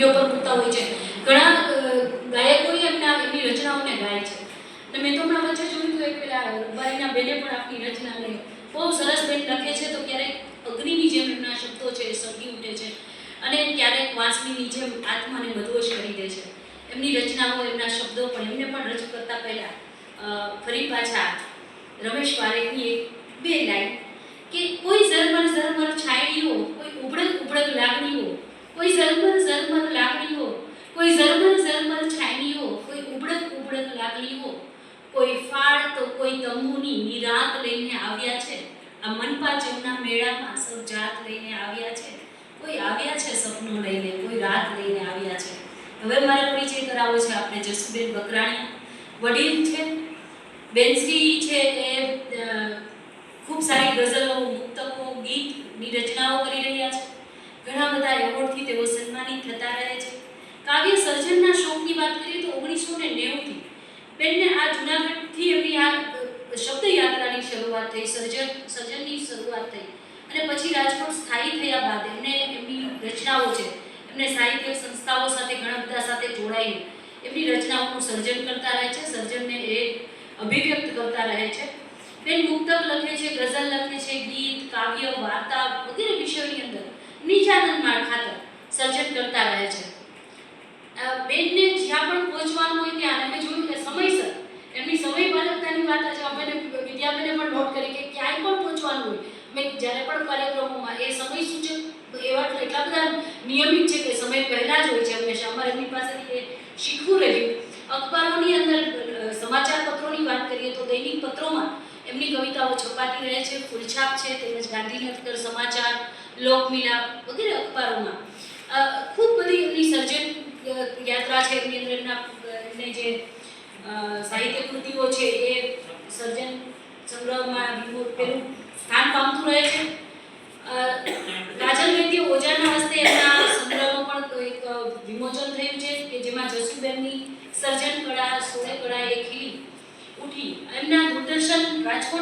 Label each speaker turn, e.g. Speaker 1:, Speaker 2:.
Speaker 1: Video પર મૂકતા હોય છે, ઘણા ગાયકોએ એમની રચનાઓને ગાય છે. અને મેં તો હમણાં વચ્ચે જોયું હતું એક પેલા રબારીના બેને પણ આપણી રચનાને બહુ સરસ બેન લખે છે, તો ક્યારેક અગ્નિની જેમ એમના શબ્દો છે સળગી ઉઠે છે અને ક્યારેક વાંસળીની જેમ આત્માને મદહોશ કરી દે છે. એમની રચનાઓ, એમના શબ્દો પણ એમને પણ રજૂ કરતા પહેલા ફરી પાછા રમેશ પારેખની એક બે લાઈન કે કોઈ ઝરમર છાયડીઓ, કોઈ ઉબળક લાગણીઓ, કોઈ ઝરમર લાગણીઓ, કોઈ ઝરમર છાયડીઓ, કોઈ ઉબળક લાગણીઓ, કોઈ ફાળ તો કોઈ તંબુની નિરાત લઈને આવ્યા છે. આ મનપા જમના મેળામાં સૌ જાત લઈને આવ્યા છે. કોઈ આવ્યા છે સપનો લઈને, કોઈ રાત લઈને આવ્યા છે. હવે મારે પરિચય કરાવો છે આપણે જસુબેન બકરાણીયા. વડીલ છે, બેનશ્રી છે એ ખૂબ સારી ગઝલો, મુક્તકો, ગીતની રચનાઓ કરી રહ્યા છે. ઘણા બધા એવોર્ડથી તેઓ સન્માનિત થતા રહે છે. કાવ્ય સર્જનના શોખની વાત કરીએ તો 1990થી બેનને આ જૂનાગઢથી એમની આ શબ્દ યાત્રાની શરૂઆત થઈ, સર્જનની શરૂઆત થઈ અને પછી રાજકોટ સ્થાયી થયા બાદ એમને એમની રચનાઓ છે, એમને સાહિત્ય સંસ્થાઓ સાથે ઘણા બધા સાથે જોડાઈને એમની રચનાઓનું સર્જન કરતા રહે છે, સર્જનને એ અભિવ્યક્ત કરતા રહે છે. બેન મુક્તક લખે છે, ગઝલ લખે છે, ગીત, કાવ્ય, વાર્તા વગેરે વિષયોની અંદર નિજાનંદ માળખાતર સર્જન કરતા રહે છે. બેનને જ્યાં પણ પહોંચવાનું હોય ત્યાં અમે જોયું કે સમયસર એમની સમયપાલકતાની વાત આજે અમે વિદ્યાબેને પણ નોટ કરી કે ક્યાંય પણ પહોંચવાનું હોય મેં જ્યારે પણ કાર્યક્રમોમાં એ સમય સૂચક એવા એટલા બધા નિયમિત છે કે સમય પહેલાં જ હોય છે. હંમેશા અમારે એમની પાસેથી એ શીખવું રહ્યું. અખબારોની અંદર સમાચાર પત્રોની વાત કરીએ તો દૈનિક પત્રોમાં એમની કવિતાઓ છપાતી રહે છે, ફૂલછાપ છે, તેમજ ગાંધીનગર સમાચાર, લોકમિલાપ વગેરે અખબારોમાં ખૂબ બધી એમની સર્જન યાત્રા છે. એમની અંદર એમને જે સાહિત્ય કૃતિઓ છે એ સર્જન સંગ્રહમાં પેલું સ્થાન પામતું રહે છે. કાજલ વૈદ્ય ઓઝાના હસ્તે એમના સંગ્રહનું પણ એક વિમોચન થયું છે કે જેમાં જસુબેનની સર્જન કળા, સોળે કળા એ ખીલી ઉઠી. એમના દૂરદર્શન રાજકોટ